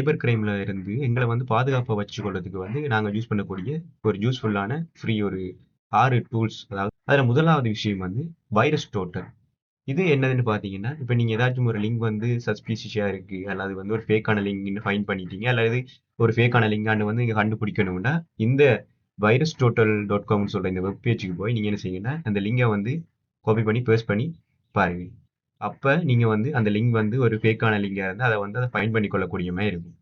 சைபர் கிரைம்ல இருந்து எங்கள வந்து பாதுகாப்பா வச்சுக்கொள்றதுக்கு வந்து நாங்க யூஸ் பண்ணக்கூடிய ஒரு யூஸ்ஃபுல்லான ஃப்ரீ ஒரு 6 டூல்ஸ். அதாவது அதுல முதலாவது விஷயம் வந்து வைரஸ் டோட்டல். இது என்னதுன்னு பார்த்தீங்கன்னா, இப்ப நீங்க ஏதாச்சும் ஒரு லிங்க் வந்து சஸ்பீசியஸா இருக்கு, அல்லது வந்து ஒரு ஃபேக்கான லிங்க்ன்னு ஃபைண்ட் பண்ணிட்டீங்க, அல்லது ஒரு ஃபேக்கான லிங்கான்னு வந்து நீங்க கண்டுபிடிக்கணும்னா, இந்த virustotal.comன்னு சொல்ற இந்த வெப் பேஜுக்கு போய் நீங்க என்ன செய்யுங்கன்னா, அந்த லிங்க வந்து காப்பி பண்ணி, பேஸ்ட் பண்ணி பாருங்க. அப்ப நீங்க வந்து அந்த லிங்க் வந்து ஒரு ஃபேக்கான லிங்கா இருந்தா, அத ஃபைண்ட் பண்ணி கொள்ளக்கூடிய மாரி இருக்கும்.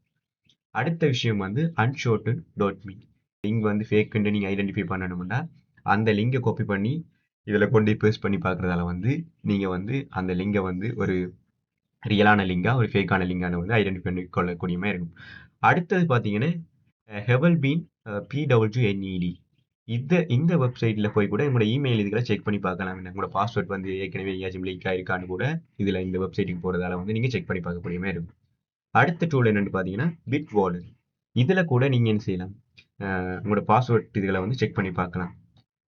அடுத்த விஷயம் வந்து unshorted.me. லிங்க் வந்து ஃபேக்குன்னு நீங்க ஐடென்டிஃபை பண்ணணும்னா, அந்த லிங்க காப்பி பண்ணி இதுல கொண்டு போய் பேஸ்ட் பண்ணி பார்க்கறதால வந்து, நீங்க வந்து அந்த லிங்க வந்து ஒரு ரியலான லிங்கா, ஒரு ஃபேக்கான லிங்கான்னு வந்து ஐடென்டிஃபை பண்ணி கொள்ளக்கூடிய மாரி இருக்கும். அடுத்தது பார்த்தீங்கன்னா, ஹெவல்பீன் PWNED. இந்த வெப்சைட்ல போய் கூட உங்களோட இமெயில் இதுகள செக் பண்ணி பார்க்கலாம். உங்களோட பாஸ்வேர்ட் வந்து ஏற்கனவே எங்கேயாச்சும் லீக் ஆயிருக்கான்னு கூட இதுல இந்த வெப்சைட்டுக்கு போறதால வந்து நீங்க செக் பண்ணி பார்க்கக்கூடிய மாரி இருக்கும். அடுத்த டூல் என்னன்னு பார்த்தீங்கன்னா, Bitwarden. இதுல கூட நீங்க என்ன செய்யலாம், உங்களோட பாஸ்வேர்ட் இதுகள வந்து செக் பண்ணி பார்க்கலாம்.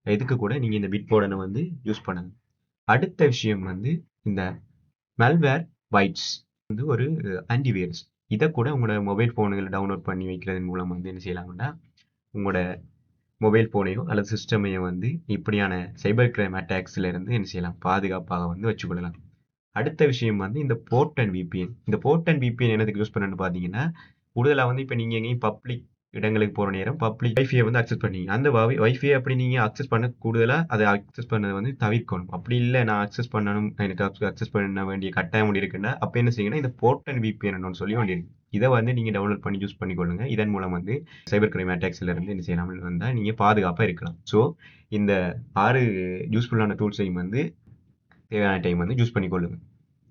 இதுக்கு கூட நீங்க இந்த Bitwarden வந்து யூஸ் பண்ணலாம். அடுத்த விஷயம் வந்து இந்த malware bytes வந்து ஒரு ஆன்டிவைரஸ். இத கூட உங்களோட மொபைல் ஃபோன்கள்ல டவுன்லோட் பண்ணி வைக்கிறதன் மூலம் வந்து என்ன செய்யலாம்னா, உங்களோட மொபைல் ஃபோனையோ அல்லது சிஸ்டமையோ வந்து இப்படியான சைபர் கிரைம் அட்டாக்ஸ்ல இருந்து என்ன செய்யலாம், பாதுகாப்பாக வந்து வச்சுக்கொள்ளலாம். அடுத்த விஷயம் வந்து இந்த போர்ட் அண்ட் விபிஎன். இந்த போர்ட் அண்ட் விபிஎன் என்னதுக்கு யூஸ் பண்ணணும்னு பார்த்தீங்கன்னா, கூடுதலா வந்து இப்ப நீங்க எங்கேயும் பப்ளிக் இடங்களுக்கு போற நேரம் பப்ளிக் வைஃபைய வந்து அக்சஸ் பண்ணீங்க. அந்த வைஃபை அப்படி நீங்க அக்சஸ் பண்ண கூடுதலா அத அக்சஸ் பண்ணத வந்து தவிர்க்கணும். அப்படி இல்ல நான் அக்சஸ் பண்ணணும், எனக்கு அக்சஸ் பண்ண வேண்டிய கட்டாயம் ஒண்ணு இருக்குன்னா, அப்ப என்ன செய்யணும்னா, இந்த போர்ட் அண்ட் விபிஎன் ஒண்ணு சொல்லி ஒண்ணு இருக்கு. இத வந்து நீங்க டவுன்லோட் பண்ணி யூஸ் பண்ணிக்கொள்ளுங்க. இதன் மூலம் வந்து சைபர் கிரைம் அட்டாக்ஸ்ல இருந்து என்ன செய்யலாம் வந்தா நீங்க பாதுகாப்பா இருக்கலாம். சோ இந்த 6 யூஸ்ஃபுல்லான டூல்ஸையும் வந்து தேவையான டைம் வந்து யூஸ் பண்ணிக்கொள்ளுங்க.